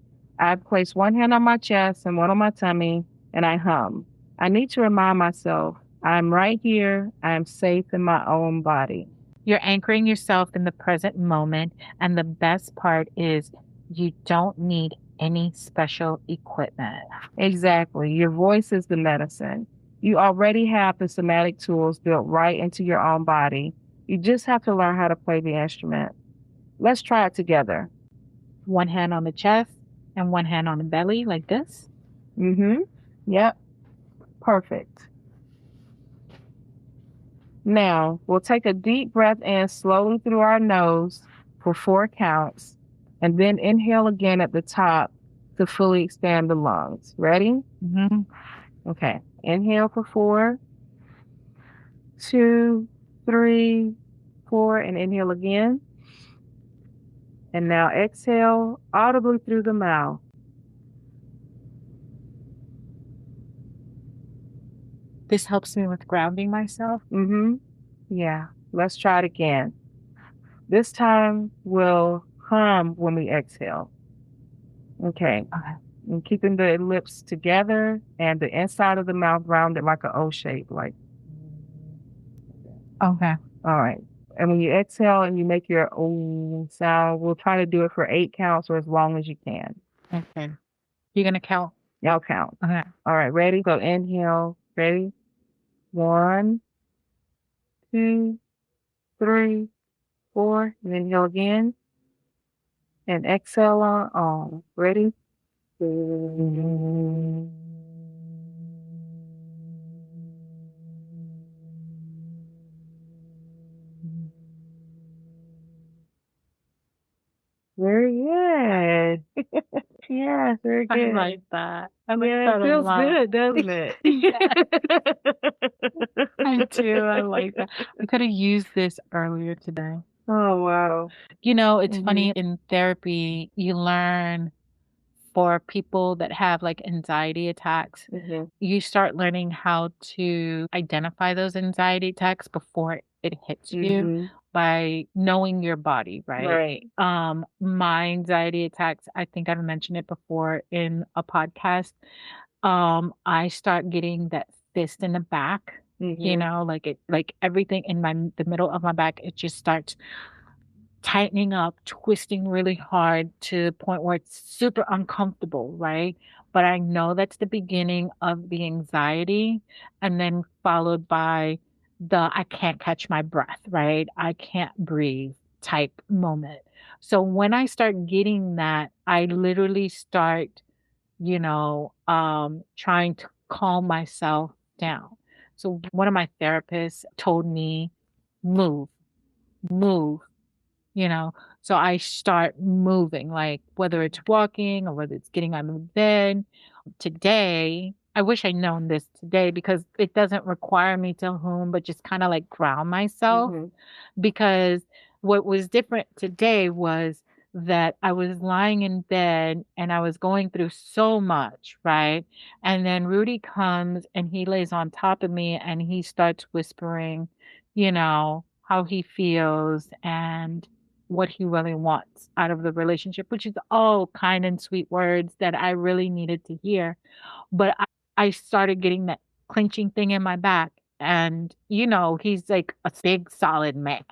I place one hand on my chest and one on my tummy, and I hum. I need to remind myself, I'm right here. I am safe in my own body. You're anchoring yourself in the present moment, and the best part is you don't need any special equipment. Exactly. Your voice is the medicine. You already have the somatic tools built right into your own body. You just have to learn how to play the instrument. Let's try it together. One hand on the chest and one hand on the belly, like this? Yep. Perfect. Now, we'll take a deep breath in slowly through our nose for 4 counts, And then inhale again at the top to fully expand the lungs. Ready? Mm-hmm. Okay. Inhale for 4, 2, 3, 4, and inhale again. And now exhale audibly through the mouth. This helps me with grounding myself. Mm-hmm. Yeah. Let's try it again. This time we'll hum when we exhale. Okay. And keeping the lips together and the inside of the mouth rounded like an O shape, like. Okay. All right. And when you exhale and you make your O sound, we'll try to do it for 8 counts or as long as you can. Okay. You're gonna count? I'll count. Okay. All right. Ready? So inhale. Ready? 1, 2, 3, 4. And inhale again. And exhale on. Ready? Very good. Yeah, very I good. like that. I like Yeah, that it a feels lot. good, doesn't it? I do. I like that. I could have used this earlier today. Oh, wow. You know, it's funny in therapy, you learn for people that have like anxiety attacks, you start learning how to identify those anxiety attacks before it hits you by knowing your body, right? Right. My anxiety attacks, I think I've mentioned it before in a podcast. I start getting that fist in the back, you know, like everything in the middle of my back, it just starts tightening up, twisting really hard to the point where it's super uncomfortable, right? But I know that's the beginning of the anxiety, and then followed by the I can't catch my breath, right? I can't breathe type moment. So when I start getting that, I literally start, trying to calm myself down. So one of my therapists told me, move, move, you know, so I start moving, like whether it's walking or whether it's getting out of bed. Today, I wish I'd known this today because it doesn't require me to home, but just kind of like ground myself. Because what was different today was that I was lying in bed and I was going through so much, right? And then Rudy comes and he lays on top of me and he starts whispering, how he feels and what he really wants out of the relationship, which is all kind and sweet words that I really needed to hear. But I started getting that clenching thing in my back. And, he's like a big, solid man.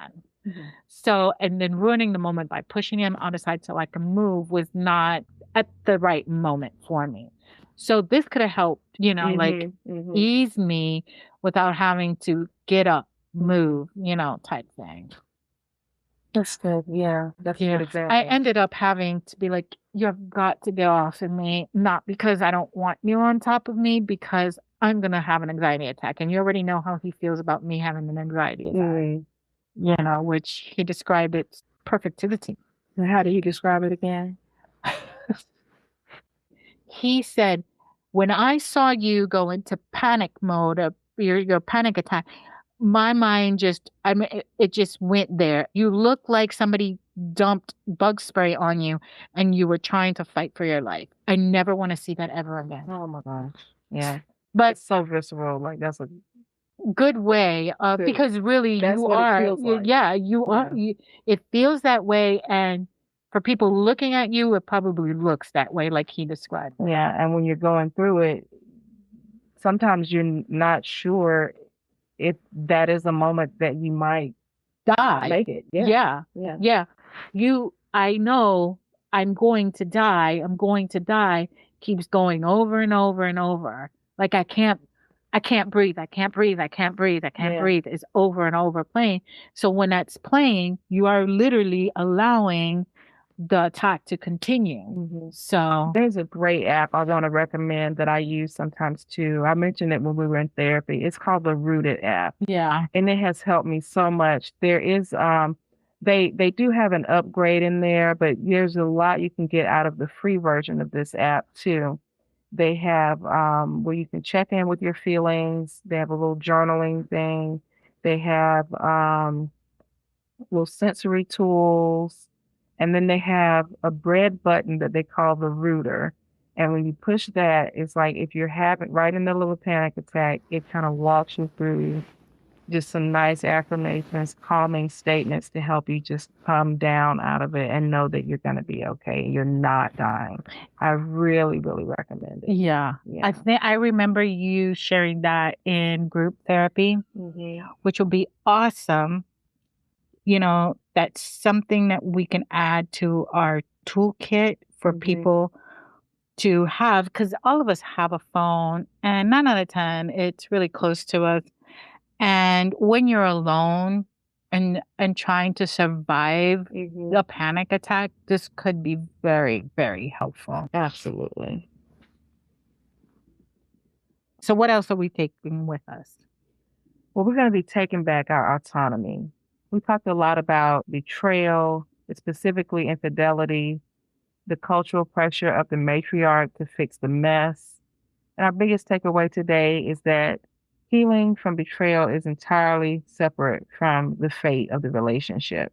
So, and then ruining the moment by pushing him on the side so I can move was not at the right moment for me. So this could have helped, ease me without having to get up, move, type thing. That's good. Yeah, that's a good example. I ended up having to be like, you have got to get off of me, not because I don't want you on top of me, because I'm going to have an anxiety attack. And you already know how he feels about me having an anxiety attack, which he described it perfect to the T. How do you describe it again? He said, when I saw you go into panic mode, your panic attack, my mind it just went there. You look like somebody dumped bug spray on you and you were trying to fight for your life. I never want to see that ever again. Oh my gosh. Yeah. But it's so visceral. Like that's a good way because really that's you what are. It feels like. Yeah, you are. It feels that way. And for people looking at you, it probably looks that way like he described. Yeah. And when you're going through it, sometimes you're not sure if that is a moment that you might die. Make it. Yeah. I know I'm going to die keeps going over and over and over. Like I can't breathe. It's over and over playing. So when that's playing, you are literally allowing the attack to continue. So there's a great app I want to recommend that I use sometimes too. I mentioned it when we were in therapy. It's called the Rooted app. Yeah. And it has helped me so much. There is They do have an upgrade in there, but there's a lot you can get out of the free version of this app too. They have where you can check in with your feelings. They have a little journaling thing. They have little sensory tools. And then they have a red button that they call the rooter. And when you push that, it's like if you're having right in the middle of a panic attack, it kind of walks you through just some nice affirmations, calming statements to help you just come down out of it and know that you're going to be okay. You're not dying. I really, really recommend it. Yeah. Yeah. I remember you sharing that in group therapy, which will be awesome. You know, that's something that we can add to our toolkit for people to have, because all of us have a phone, and 9 out of 10, it's really close to us. And when you're alone and trying to survive a panic attack, this could be very, very helpful. Absolutely. So what else are we taking with us? Well, we're going to be taking back our autonomy. We talked a lot about betrayal, specifically infidelity, the cultural pressure of the matriarch to fix the mess. And our biggest takeaway today is that healing from betrayal is entirely separate from the fate of the relationship.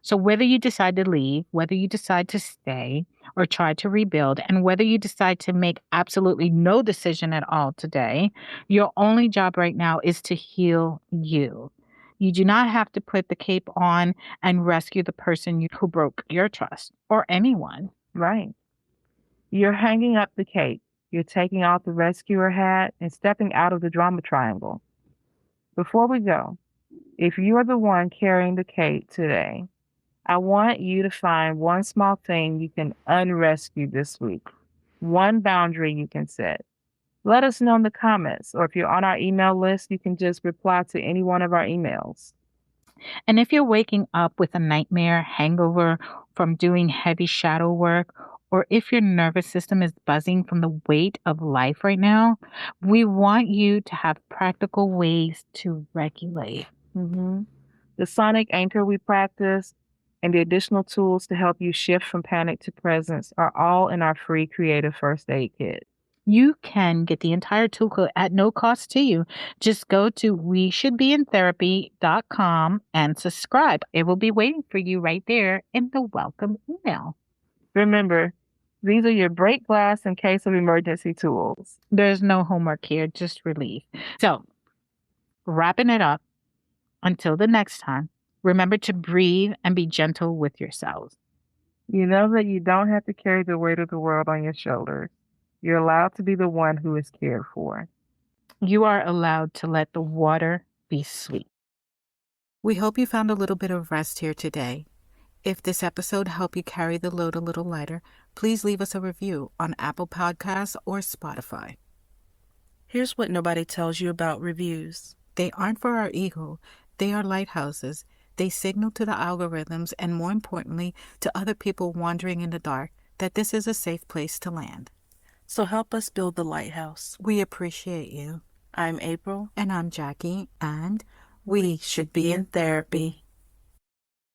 So whether you decide to leave, whether you decide to stay or try to rebuild, and whether you decide to make absolutely no decision at all today, your only job right now is to heal you. You do not have to put the cape on and rescue the person who broke your trust or anyone. Right. You're hanging up the cape. You're taking off the rescuer hat and stepping out of the drama triangle. Before we go, if you're the one carrying the cape today, I want you to find one small thing you can unrescue this week, one boundary you can set. Let us know in the comments, or if you're on our email list, you can just reply to any one of our emails. And if you're waking up with a nightmare, hangover from doing heavy shadow work, or if your nervous system is buzzing from the weight of life right now, we want you to have practical ways to regulate. The sonic anchor we practice and the additional tools to help you shift from panic to presence are all in our free creative first aid kit. You can get the entire toolkit at no cost to you. Just go to weshouldbeinTherapy.com and subscribe. It will be waiting for you right there in the welcome email. Remember, these are your break glass in case of emergency tools. There's no homework here, just relief. So, wrapping it up, until the next time, remember to breathe and be gentle with yourselves. You know that you don't have to carry the weight of the world on your shoulders. You're allowed to be the one who is cared for. You are allowed to let the water be sweet. We hope you found a little bit of rest here today. If this episode helped you carry the load a little lighter, please leave us a review on Apple Podcasts or Spotify. Here's what nobody tells you about reviews. They aren't for our ego. They are lighthouses. They signal to the algorithms and, more importantly, to other people wandering in the dark that this is a safe place to land. So help us build the lighthouse. We appreciate you. I'm April. And I'm Jackie. And we should be in therapy.